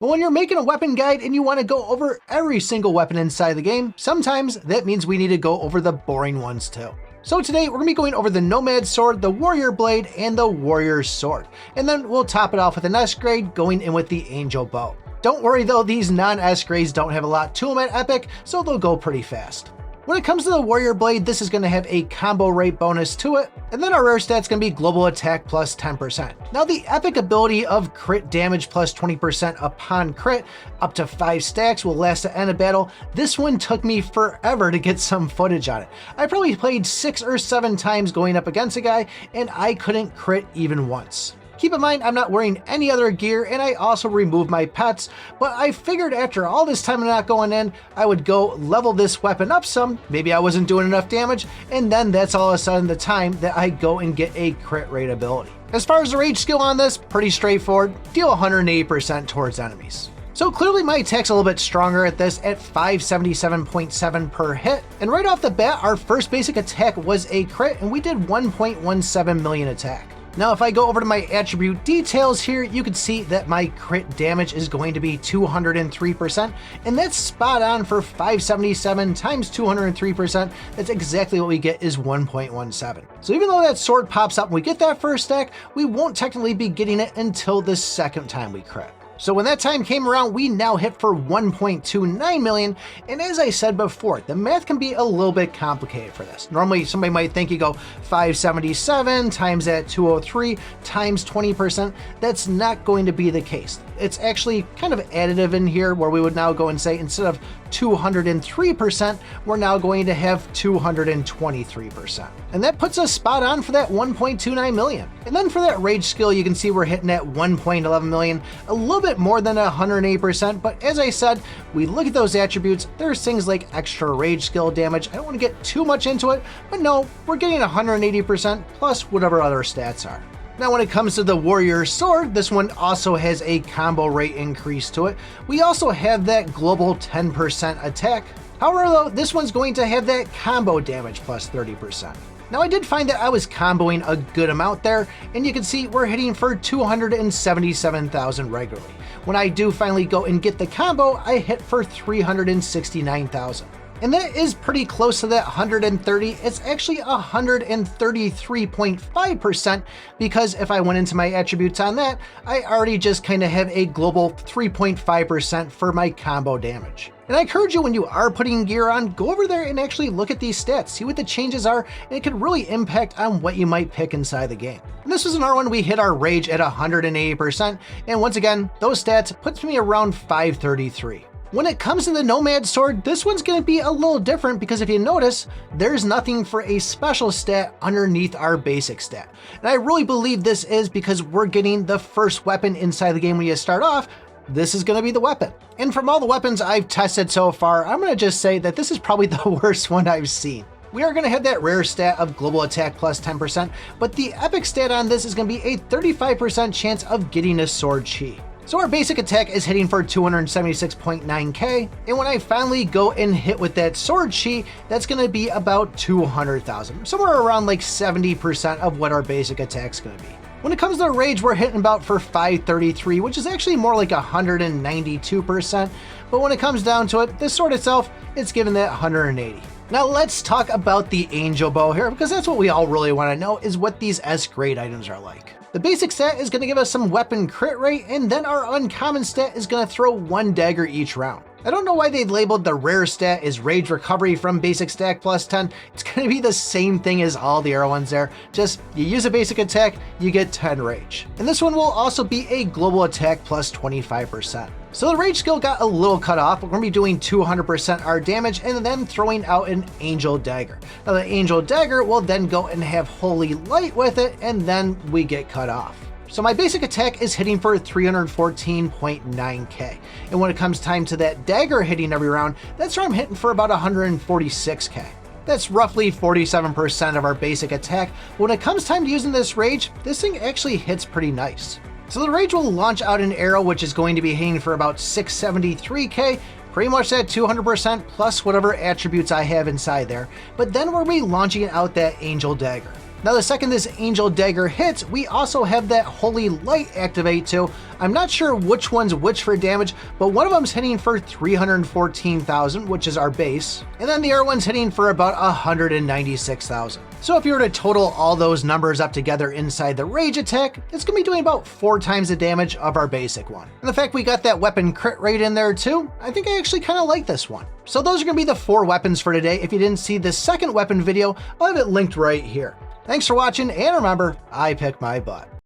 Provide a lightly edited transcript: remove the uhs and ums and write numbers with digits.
But when you're making a weapon guide and you want to go over every single weapon inside the game, sometimes that means we need to go over the boring ones too. So today we're going to be going over the Nomad Sword, the Warrior Blade, and the Warrior Sword. And then we'll top it off with an S grade going in with the Angel Bow. Don't worry though, these non-S grades don't have a lot to them at Epic, so they'll go pretty fast. When it comes to the Warrior Blade, this is going to have a combo rate bonus to it, and then our rare stat's going to be global attack plus 10%. Now the epic ability of crit damage plus 20% upon crit, up to 5 stacks, will last to end a battle. This one took me forever to get some footage on it. I probably played 6 or 7 times going up against a guy, and I couldn't crit even once. Keep in mind, I'm not wearing any other gear, and I also removed my pets, but I figured after all this time of not going in, I would go level this weapon up some, maybe I wasn't doing enough damage, and then that's all of a sudden the time that I go and get a crit rate ability. As far as the rage skill on this, pretty straightforward, deal 180% towards enemies. So clearly my attack's a little bit stronger at this at 577.7 per hit, and right off the bat, our first basic attack was a crit, and we did 1.17 million attack. Now if I go over to my attribute details here, you can see that my crit damage is going to be 203%, and that's spot on for 577 times 203%. That's exactly what we get is 1.17. So even though that sword pops up and we get that first stack, we won't technically be getting it until the second time we crit. So when that time came around, we now hit for 1.29 million, and as I said before, the math can be a little bit complicated for this. Normally somebody might think you go 577 times that 203 times 20%. That's not going to be the case. It's actually kind of additive in here where we would now go and say instead of 203%, we're now going to have 223%. And that puts us spot on for that 1.29 million. And then for that rage skill, you can see we're hitting at 1.11 million, a little bit more than 108%, but as I said, we look at those attributes, there's things like extra rage skill damage. I don't want to get too much into it, but no, we're getting 180% plus whatever other stats are. Now when it comes to the Warrior Sword, this one also has a combo rate increase to it. We also have that global 10% attack. However though, this one's going to have that combo damage plus 30%. Now I did find that I was comboing a good amount there, and you can see we're hitting for 277,000 regularly. When I do finally go and get the combo, I hit for 369,000. And that is pretty close to that 130. It's actually 133.5%, because if I went into my attributes on that, I already just kind of have a global 3.5% for my combo damage. And I encourage you, when you are putting gear on, go over there and actually look at these stats, see what the changes are, and it could really impact on what you might pick inside the game. And this was another one we hit our rage at 180%, and once again, those stats puts me around 533. When it comes to the Nomad Sword, this one's going to be a little different because if you notice, there's nothing for a special stat underneath our basic stat. And I really believe this is because we're getting the first weapon inside the game when you start off. This is going to be the weapon. And from all the weapons I've tested so far, I'm going to just say that this is probably the worst one I've seen. We are going to have that rare stat of global attack plus 10%, but the epic stat on this is going to be a 35% chance of getting a sword chi. So our basic attack is hitting for 276.9k, and when I finally go and hit with that sword chi, that's going to be about 200,000, somewhere around like 70% of what our basic attack's going to be. When it comes to rage, we're hitting about for 533, which is actually more like 192%, but when it comes down to it, this sword itself, it's given that 180. Now let's talk about the Angel Bow here, because that's what we all really want to know, is what these S grade items are like. The basic stat is going to give us some weapon crit rate, and then our uncommon stat is going to throw 1 dagger each round. I don't know why they labeled the rare stat as rage recovery from basic stack plus 10. It's going to be the same thing as all the other ones there. Just you use a basic attack, you get 10 rage. And this one will also be a global attack plus 25%. So the rage skill got a little cut off. We're going to be doing 200% our damage and then throwing out an Angel Dagger. Now the Angel Dagger will then go and have Holy Light with it, and then we get cut off. So my basic attack is hitting for 314.9k. And when it comes time to that dagger hitting every round, that's where I'm hitting for about 146k. That's roughly 47% of our basic attack. When it comes time to using this rage, this thing actually hits pretty nice. So the rage will launch out an arrow, which is going to be hitting for about 673k, pretty much that 200% plus whatever attributes I have inside there. But then we'll be launching out that Angel Dagger. Now the second this Angel Dagger hits, we also have that Holy Light activate too. I'm not sure which one's which for damage, but one of them's hitting for 314,000, which is our base, and then the other one's hitting for about 196,000. So if you were to total all those numbers up together inside the rage attack, it's gonna be doing about 4 times the damage of our basic one. And the fact we got that weapon crit rate in there too, I think I actually kind of like this one. So those are gonna be the 4 weapons for today. If you didn't see the second weapon video, I'll have it linked right here. Thanks for watching, and remember, I pick my butt.